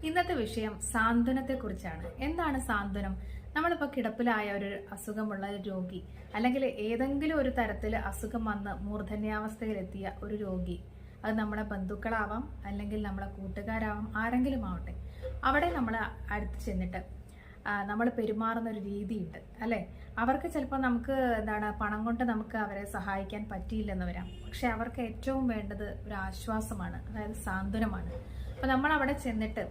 ഇന്നത്തെ വിഷയം സാന്ത്വനത്തെക്കുറിച്ചാണ്. എന്താണ് സാന്ത്വനം? നമ്മളിപ്പോൾ കിടപ്പിലായ ഒരു അസുഖമുള്ള ഒരു രോഗി, അല്ലെങ്കിൽ ഏതെങ്കിലും ഒരു തരത്തിൽ അസുഖം വന്ന് മൂർധന്യാവസ്ഥയിലെത്തിയ ഒരു രോഗി, അത് നമ്മുടെ ബന്ധുക്കളാവാം, അല്ലെങ്കിൽ നമ്മളെ കൂട്ടുകാരാവാം, ആരെങ്കിലും ആവട്ടെ, അവിടെ നമ്മൾ അടുത്ത് ചെന്നിട്ട് നമ്മൾ പെരുമാറുന്ന ഒരു രീതിയുണ്ട് അല്ലേ? അവർക്ക് ചിലപ്പോൾ നമുക്ക് പണം കൊണ്ട് നമുക്ക് അവരെ സഹായിക്കാൻ പറ്റിയില്ലെന്ന് വരാം. പക്ഷെ അവർക്ക് ഏറ്റവും വേണ്ടത് ഒരു ആശ്വാസമാണ്, അതായത് സാന്ത്വനമാണ്. അപ്പോൾ നമ്മൾ അവിടെ ചെന്നിട്ട്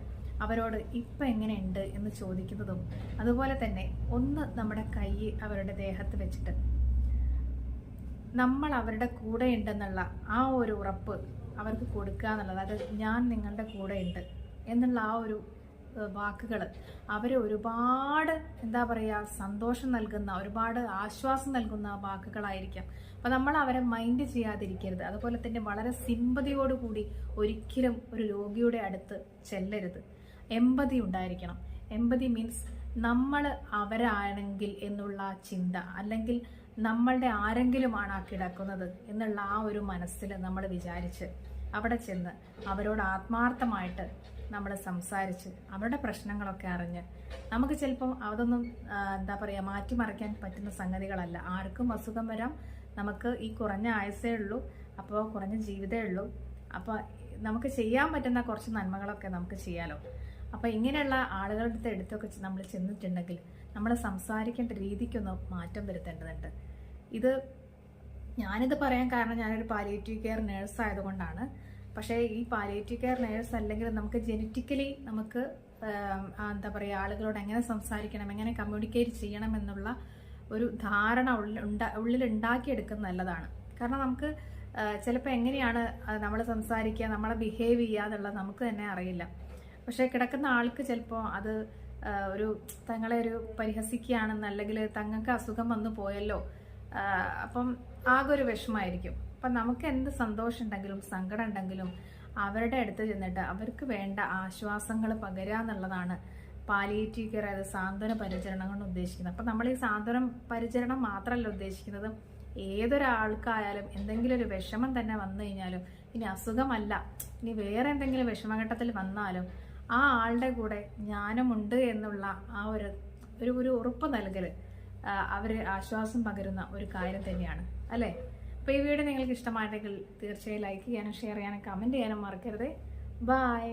അവരോട് ഇപ്പം എങ്ങനെയുണ്ട് എന്ന് ചോദിക്കുന്നതും, അതുപോലെ തന്നെ ഒന്ന് നമ്മുടെ കൈ അവരുടെ ദേഹത്ത് വെച്ചിട്ട് നമ്മൾ അവരുടെ കൂടെ ഉണ്ടെന്നുള്ള ആ ഒരു ഉറപ്പ് അവർക്ക് കൊടുക്കുക എന്നുള്ളത്, അതായത് ഞാൻ നിങ്ങളുടെ കൂടെ ഉണ്ട് എന്നുള്ള ആ ഒരു വാക്കുകൾ അവരെ ഒരുപാട് സന്തോഷം നൽകുന്ന, ഒരുപാട് ആശ്വാസം നൽകുന്ന വാക്കുകളായിരിക്കാം. അപ്പം നമ്മൾ അവരെ മൈൻഡ് ചെയ്യാതിരിക്കരുത്. അതുപോലെ തന്നെ വളരെ സിമ്പതിയോടുകൂടി ഒരിക്കലും ഒരു രോഗിയുടെ അടുത്ത് ചെല്ലരുത്. എമ്പതി ഉണ്ടായിരിക്കണം. എമ്പതി മീൻസ് നമ്മൾ അവരാണെങ്കിൽ എന്നുള്ള ചിന്ത, അല്ലെങ്കിൽ നമ്മളുടെ ആരെങ്കിലുമാണ് ആ കിടക്കുന്നത് എന്നുള്ള ആ ഒരു മനസ്സിൽ നമ്മൾ വിചാരിച്ച് അവിടെ ചെന്ന് അവരോട് ആത്മാർത്ഥമായിട്ട് നമ്മൾ സംസാരിച്ച് അവരുടെ പ്രശ്നങ്ങളൊക്കെ അറിഞ്ഞ്, നമുക്ക് ചിലപ്പം അതൊന്നും മാറ്റിമറിക്കാൻ പറ്റുന്ന സംഗതികളല്ല. ആർക്കും അസുഖം വരാം. നമുക്ക് ഈ കുറഞ്ഞ ആയുസേ ഉള്ളൂ, അപ്പോൾ കുറഞ്ഞ ജീവിതമേ ഉള്ളൂ. അപ്പോൾ നമുക്ക് ചെയ്യാൻ പറ്റുന്ന കുറച്ച് നന്മകളൊക്കെ നമുക്ക് ചെയ്യാലോ. അപ്പോൾ ഇങ്ങനെയുള്ള ആളുകളുടെ അടുത്തൊക്കെ നമ്മൾ ചെന്നിട്ടുണ്ടെങ്കിൽ നമ്മൾ സംസാരിക്കേണ്ട രീതിക്കൊന്ന് മാറ്റം വരുത്തേണ്ടതുണ്ട്. ഞാനിത് പറയാൻ കാരണം ഞാനൊരു പാലിയേറ്റീവ് കെയർ നേഴ്സ് ആയതുകൊണ്ടാണ്. പക്ഷേ ഈ പാലിയേറ്റീവ് കെയർ നേഴ്സ് അല്ലെങ്കിൽ നമുക്ക് ജനറ്റിക്കലി നമുക്ക് ആളുകളോട് എങ്ങനെ സംസാരിക്കണം, എങ്ങനെ കമ്മ്യൂണിക്കേറ്റ് ചെയ്യണം എന്നുള്ള ഒരു ധാരണ ഉള്ളിൽ ഉണ്ടാക്കിയെടുക്കുന്നത് നല്ലതാണ്. കാരണം നമുക്ക് ചിലപ്പോൾ എങ്ങനെയാണ് നമ്മൾ സംസാരിക്കുക, നമ്മളെ ബിഹേവ് ചെയ്യുക എന്നുള്ളത് നമുക്ക് തന്നെ അറിയില്ല. പക്ഷേ കിടക്കുന്ന ആൾക്ക് ചിലപ്പോൾ അത് തങ്ങളെ പരിഹസിക്കുകയാണെന്ന്, അല്ലെങ്കിൽ തങ്ങൾക്ക് അസുഖം വന്നു പോയല്ലോ, അപ്പം ആകെ ഒരു വിഷമമായിരിക്കും. അപ്പം നമുക്ക് എന്ത് സന്തോഷം ഉണ്ടെങ്കിലും സങ്കടം ഉണ്ടെങ്കിലും അവരുടെ അടുത്ത് ചെന്നിട്ട് അവർക്ക് വേണ്ട ആശ്വാസങ്ങൾ പകരുക എന്നുള്ളതാണ് പാലിയേറ്റീവ് കെയർ, അതായത് സാന്ത്വന പരിചരണം കൊണ്ട് ഉദ്ദേശിക്കുന്നത്. അപ്പം നമ്മൾ ഈ സാന്ത്വനം പരിചരണം മാത്രമല്ല ഉദ്ദേശിക്കുന്നത്, ഏതൊരാൾക്കായാലും എന്തെങ്കിലും ഒരു വിഷമം തന്നെ വന്നു കഴിഞ്ഞാലും, ഇനി അസുഖമല്ല, ഇനി വേറെ എന്തെങ്കിലും വിഷമഘട്ടത്തിൽ വന്നാലും ആ ആളുടെ കൂടെ ഞാനുമുണ്ട് എന്നുള്ള ആ ഒരു ഉറപ്പ് നൽകൽ അവർ ആശ്വാസം പകരുന്ന ഒരു കാര്യം തന്നെയാണ് അല്ലേ? അപ്പോൾ ഈ വീഡിയോ നിങ്ങൾക്ക് ഇഷ്ടമായിട്ടെങ്കിൽ തീർച്ചയായും ലൈക്ക് ചെയ്യാനും ഷെയർ ചെയ്യാനും കമൻറ്റ് ചെയ്യാനും മറക്കരുത്. ബൈ.